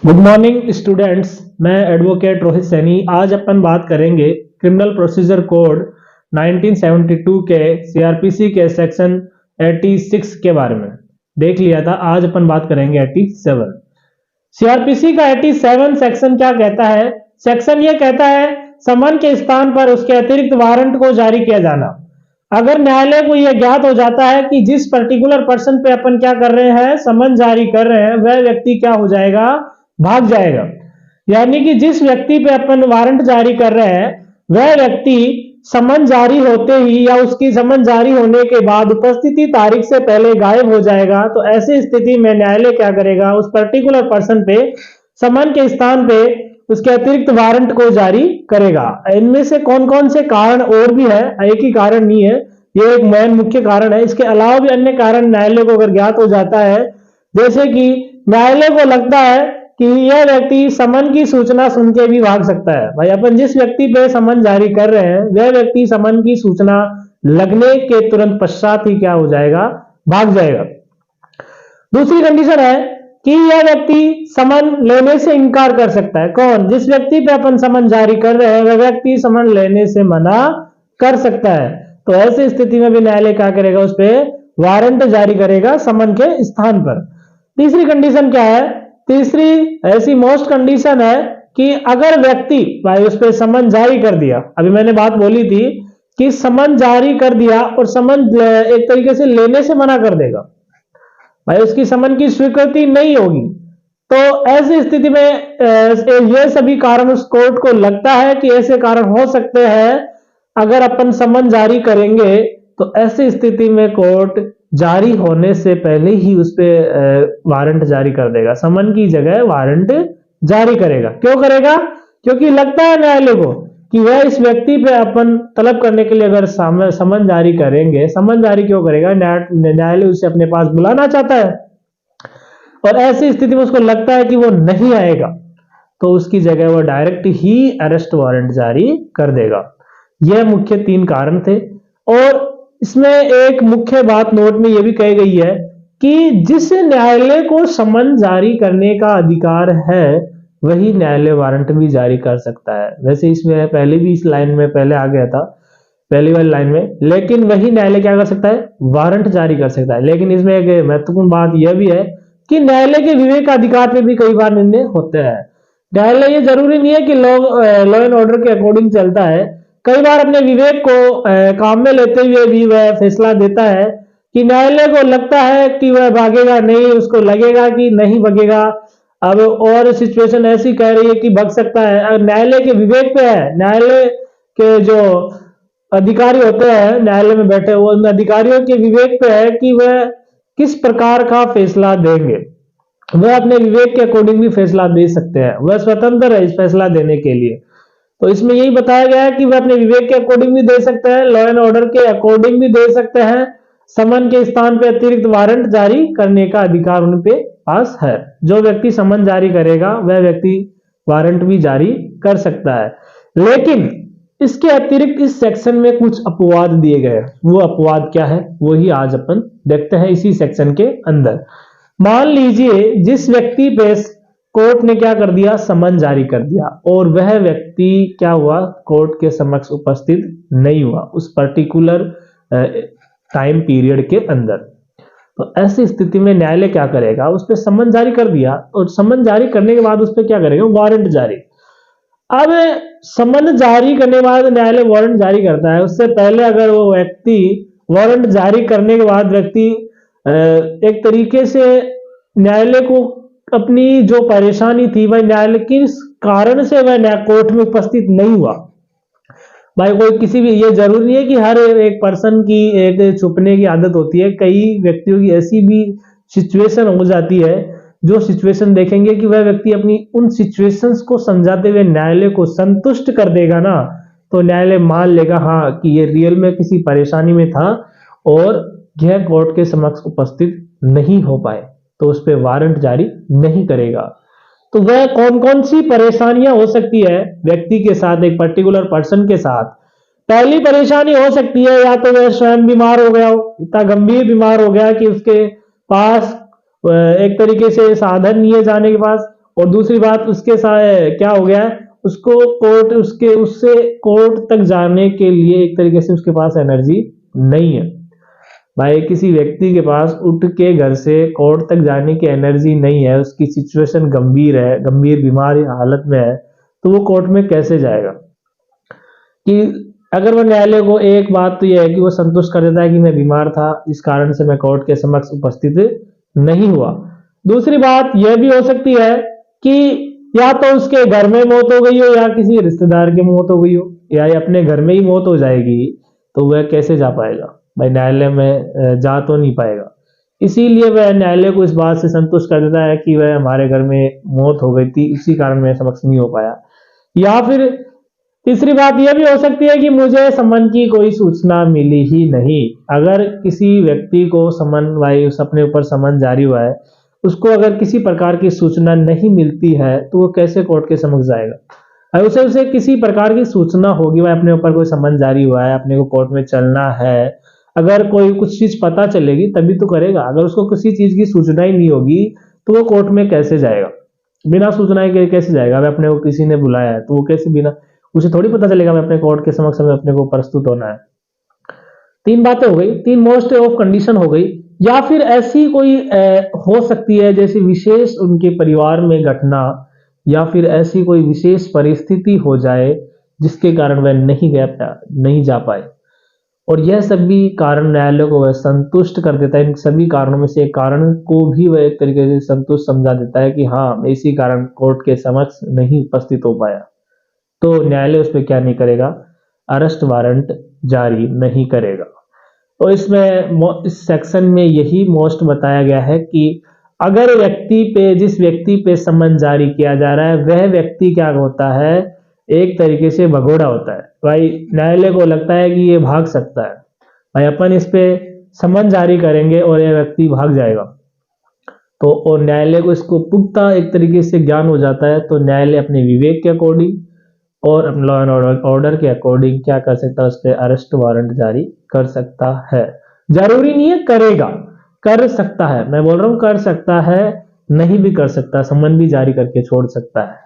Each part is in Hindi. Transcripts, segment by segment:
Good morning students. मैं एडवोकेट रोहित सैनी। आज अपन बात करेंगे क्रिमिनल प्रोसीजर कोड 1972 के सीआरपीसी के सेक्शन 86 के बारे में देख लिया था। आज अपन बात करेंगे 87। सीआरपीसी का 87 सेक्शन क्या कहता है? सेक्शन ये कहता है समन के स्थान पर उसके अतिरिक्त वारंट को जारी किया जाना। अगर न्यायालय को यह ज्ञात हो जाता है कि जिस पर्टिकुलर पर्सन पे अपन क्या कर रहे हैं, समन जारी कर रहे हैं, वह व्यक्ति क्या हो जाएगा? भाग जाएगा। यानी कि जिस व्यक्ति पे अपन वारंट जारी कर रहे हैं वह व्यक्ति समन जारी होते ही या उसकी समन जारी होने के बाद उपस्थिति तारीख से पहले गायब हो जाएगा। तो ऐसी स्थिति में न्यायालय क्या करेगा? उस पर्टिकुलर पर्सन पे समन के स्थान पे उसके अतिरिक्त वारंट को जारी करेगा। इनमें से कौन कौन से कारण और भी है, एक ही कारण नहीं है, ये एक मेन मुख्य कारण है। इसके अलावा भी अन्य कारण न्यायालय को अगर ज्ञात हो जाता है, जैसे कि न्यायालय को लगता है कि यह व्यक्ति समन की सूचना सुन के भी भाग सकता है। भाई अपन जिस व्यक्ति पे समन जारी कर रहे हैं वह व्यक्ति समन की सूचना लगने के तुरंत पश्चात ही क्या हो जाएगा? भाग जाएगा। दूसरी कंडीशन है कि यह व्यक्ति समन लेने से इनकार कर सकता है। कौन? जिस व्यक्ति पे अपन समन जारी कर रहे हैं वह व्यक्ति समन लेने से मना कर सकता है। तो ऐसी स्थिति में भी न्यायालय क्या करेगा? उस पर वारंट जारी करेगा समन के स्थान पर। तीसरी कंडीशन क्या है? तीसरी ऐसी मोस्ट कंडीशन है कि अगर व्यक्ति भाई उस पर समन जारी कर दिया, अभी मैंने बात बोली थी कि समन जारी कर दिया और समन एक तरीके से लेने से मना कर देगा, भाई उसकी समन की स्वीकृति नहीं होगी। तो ऐसी स्थिति में ये सभी कारण उस कोर्ट को लगता है कि ऐसे कारण हो सकते हैं अगर अपन समन जारी करेंगे, तो ऐसी स्थिति में कोर्ट जारी होने से पहले ही उस पर वारंट जारी कर देगा। समन की जगह वारंट जारी करेगा। क्यों करेगा? क्योंकि लगता है न्यायालय को कि वह इस व्यक्ति पे अपन तलब करने के लिए अगर समन जारी करेंगे। समन जारी क्यों करेगा? न्यायालय उसे अपने पास बुलाना चाहता है और ऐसी स्थिति में उसको लगता है कि वो नहीं आएगा, तो उसकी जगह वो डायरेक्ट ही अरेस्ट वारंट जारी कर देगा। यह मुख्य तीन कारण थे। और इसमें एक मुख्य बात नोट में यह भी कही गई है कि जिस न्यायालय को समन जारी करने का अधिकार है वही न्यायालय वारंट भी जारी कर सकता है। वैसे इसमें पहले भी इस लाइन में पहले आ गया था, पहली वाली लाइन में, लेकिन वही न्यायालय क्या कर सकता है? वारंट जारी कर सकता है। लेकिन इसमें एक महत्वपूर्ण बात यह भी है कि न्यायालय के विवेक अधिकार पे भी कई बार निर्णय होते हैं। न्यायालय ये जरूरी नहीं है कि लॉ एंड ऑर्डर के अकॉर्डिंग चलता है। कई बार अपने विवेक को काम में लेते हुए भी वह फैसला देता है कि न्यायालय को लगता है कि वह भागेगा नहीं, उसको लगेगा कि नहीं भागेगा। अब और सिचुएशन ऐसी कह रही है कि भाग सकता है, न्यायालय के विवेक पे है। न्यायालय के जो अधिकारी होते हैं न्यायालय में बैठे हुए, उन अधिकारियों के विवेक पे है कि वह किस प्रकार का फैसला देंगे। वह अपने विवेक के अकॉर्डिंग भी फैसला दे सकते हैं, वह स्वतंत्र है इस फैसला देने के लिए। तो इसमें यही बताया गया है कि वह अपने विवेक के अकॉर्डिंग भी दे सकते हैं, लॉ एंड ऑर्डर के अकॉर्डिंग भी दे सकते हैं। समन के स्थान पे अतिरिक्त वारंट जारी करने का अधिकार उन पे पास है। जो व्यक्ति समन जारी करेगा वह व्यक्ति वारंट भी जारी कर सकता है। लेकिन इसके अतिरिक्त इस सेक्शन में कुछ अपवाद दिए गए। वो अपवाद क्या है वही आज अपन देखते हैं इसी सेक्शन के अंदर। मान लीजिए जिस व्यक्ति पे कोर्ट ने क्या कर दिया? समन जारी कर दिया और वह व्यक्ति क्या हुआ? कोर्ट के समक्ष उपस्थित नहीं हुआ उस पर्टिकुलर टाइम पीरियड के अंदर। तो ऐसी स्थिति में न्यायालय क्या करेगा? उस पर समन जारी कर दिया और समन जारी करने के बाद उस पर क्या करेगा? वारंट जारी। अब समन जारी करने के बाद न्यायालय वारंट जारी करता है, उससे पहले अगर वो व्यक्ति वारंट जारी करने के बाद व्यक्ति एक तरीके से न्यायालय को अपनी जो परेशानी थी वह न्यायालय किस कारण से वह कोर्ट में उपस्थित नहीं हुआ। भाई कोई किसी भी, ये जरूरी नहीं है कि हर एक पर्सन की एक छुपने की आदत होती है। कई व्यक्तियों की ऐसी भी सिचुएशन हो जाती है जो सिचुएशन देखेंगे कि वह व्यक्ति अपनी उन सिचुएशंस को समझाते हुए न्यायालय को संतुष्ट कर देगा ना, तो न्यायालय मान लेगा हाँ कि ये रियल में किसी परेशानी में था और यह कोर्ट के समक्ष उपस्थित नहीं हो पाए, तो उस पर वारंट जारी नहीं करेगा। तो वह कौन कौन सी परेशानियां हो सकती है व्यक्ति के साथ, एक पर्टिकुलर पर्सन के साथ? पहली परेशानी हो सकती है या तो वह स्वयं बीमार हो गया हो, इतना गंभीर बीमार हो गया कि उसके पास एक तरीके से साधन नहीं है जाने के पास, और दूसरी बात उसके साथ क्या हो गया, उसको कोर्ट उससे कोर्ट तक जाने के लिए एक तरीके से उसके पास एनर्जी नहीं है। भाई किसी व्यक्ति के पास उठ के घर से कोर्ट तक जाने की एनर्जी नहीं है, उसकी सिचुएशन गंभीर है, गंभीर बीमारी हालत में है, तो वो कोर्ट में कैसे जाएगा? कि अगर वो न्यायालय को एक बात तो यह है कि वो संतुष्ट कर देता है कि मैं बीमार था, इस कारण से मैं कोर्ट के समक्ष उपस्थित नहीं हुआ। दूसरी बात यह भी हो सकती है कि या तो उसके घर में मौत हो गई हो या किसी रिश्तेदार की मौत हो गई हो या ये अपने घर में ही मौत हो जाएगी, तो वह कैसे जा पाएगा? भाई न्यायालय में जा तो नहीं पाएगा। इसीलिए वह न्यायालय को इस बात से संतुष्ट कर देता है कि वह हमारे घर में मौत हो गई थी, इसी कारण मैं समक्ष नहीं हो पाया। या फिर तीसरी बात यह भी हो सकती है कि मुझे समन की कोई सूचना मिली ही नहीं। अगर किसी व्यक्ति को समन भाई उस अपने ऊपर समन जारी हुआ है, उसको अगर किसी प्रकार की सूचना नहीं मिलती है तो वो कैसे कोर्ट के समक्ष जाएगा? अगर उसे उसे किसी प्रकार की सूचना होगी, भाई अपने ऊपर कोई समन जारी हुआ है, अपने को कोर्ट में चलना है, अगर कोई कुछ चीज पता चलेगी तभी तो करेगा। अगर उसको किसी चीज की सूचना ही नहीं होगी तो वो कोर्ट में कैसे जाएगा? बिना सूचना के कैसे जाएगा? अगर अपने को किसी ने बुलाया है तो वो कैसे बिना, उसे थोड़ी पता चलेगा मैं अपने कोर्ट के समक्ष में अपने को प्रस्तुत होना है। तीन बातें हो गई, तीन मोस्ट ऑफ कंडीशन हो गई। या फिर ऐसी कोई हो सकती है जैसे विशेष उनके परिवार में घटना या फिर ऐसी कोई विशेष परिस्थिति हो जाए जिसके कारण वह नहीं जा पाए, और यह सभी कारण न्यायालय को वह संतुष्ट कर देता है। इन सभी कारणों में से एक कारण को भी वह एक तरीके से संतुष्ट समझा देता है कि हाँ मैं इसी कारण कोर्ट के समक्ष नहीं उपस्थित हो पाया, तो न्यायालय उस पर क्या नहीं करेगा? अरेस्ट वारंट जारी नहीं करेगा। तो इस सेक्शन में यही मोस्ट बताया गया है कि अगर जिस व्यक्ति पे समन जारी किया जा रहा है वह व्यक्ति क्या होता है, एक तरीके से भगोड़ा होता है। भाई न्यायालय को लगता है कि ये भाग सकता है, भाई अपन इस पे समन जारी करेंगे और यह व्यक्ति भाग जाएगा, तो और न्यायालय को इसको पुख्ता एक तरीके से ज्ञान हो जाता है, तो न्यायालय अपने विवेक के अकॉर्डिंग और लॉ एंड ऑर्डर के अकॉर्डिंग क्या कर सकता है? उस पर अरेस्ट वारंट जारी कर सकता है। जरूरी नहीं है करेगा, कर सकता है, मैं बोल रहा हूं कर सकता है, नहीं भी कर सकता, समन भी जारी करके छोड़ सकता है।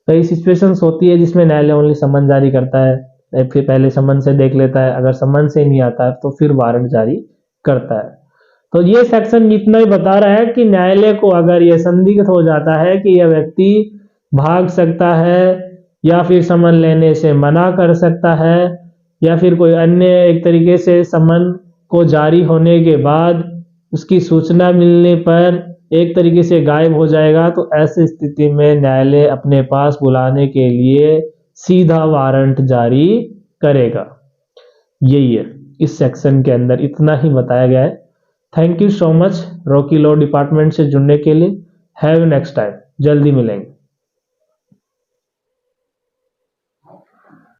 कई सिचुएशंस होती है जिसमें न्यायालय ओनली समन जारी करता है, फिर पहले समन से देख लेता है, अगर समन से नहीं आता है तो फिर वारंट जारी करता है। तो ये सेक्शन इतना ही बता रहा है कि न्यायालय को अगर यह संदिग्ध हो जाता है कि यह व्यक्ति भाग सकता है या फिर समन लेने से मना कर सकता है या फिर कोई अन्य एक तरीके से समन को जारी होने के बाद उसकी सूचना मिलने पर एक तरीके से गायब हो जाएगा, तो ऐसी स्थिति में न्यायालय अपने पास बुलाने के लिए सीधा वारंट जारी करेगा। यही है इस सेक्शन के अंदर, इतना ही बताया गया है। Thank you so much Rocky law department से जुड़ने के लिए। हैव नेक्स्ट टाइम, जल्दी मिलेंगे।